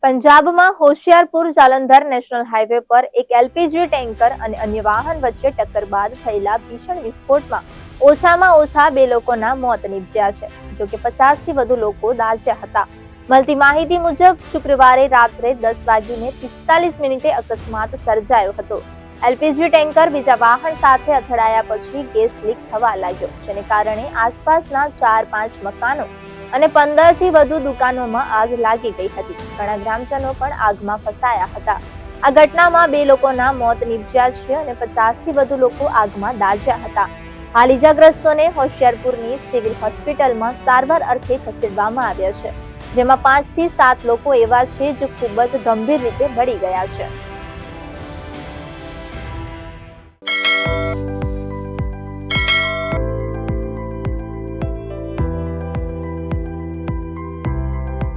પંજાબમાં Hoshiarpur Jalandhar national highway પર એક એલપીજી ટેન્કર અને અન્ય વાહન વચ્ચે ટક્કર બાદ થયેલા ભીષણ વિસ્ફોટમાં ઓછામાં ઓછા 2 લોકોના મોત નીપજ્યા છે, જોકે 50થી વધુ લોકો દાઝ્યા હતા. મળતી માહિતી મુજબ શુક્રવારે રાત્રે 10:45 અકસ્માત સર્જાયો હતો. એલપીજી ટેન્કર બીજા વાહન સાથે અથડાયા પછી ગેસ લીક થવા લાગ્યો, જેને કારણે આસપાસના 4-5 મકાનો અને 15થી વધુ દુકાનોમાં આગ લાગી ગઈ હતી. ઘણા ગ્રામજનો પણ આગમાં ફસાયા હતા. આ ઘટનામાં 2 લોકોના મોત નીપજ્યા છે અને 50થી વધુ લોકો આગમાં દાઝ્યા હતા. હાલ ઇજાગ્રસ્તોને હોશિયારપુરની સિવિલ હોસ્પિટલમાં સારવાર અર્થે ખસેડવામાં આવ્યા છે, જેમાં 5થી 7 લોકો એવા છે જે ખૂબ જ ગંભીર રીતે બળી ગયા છે.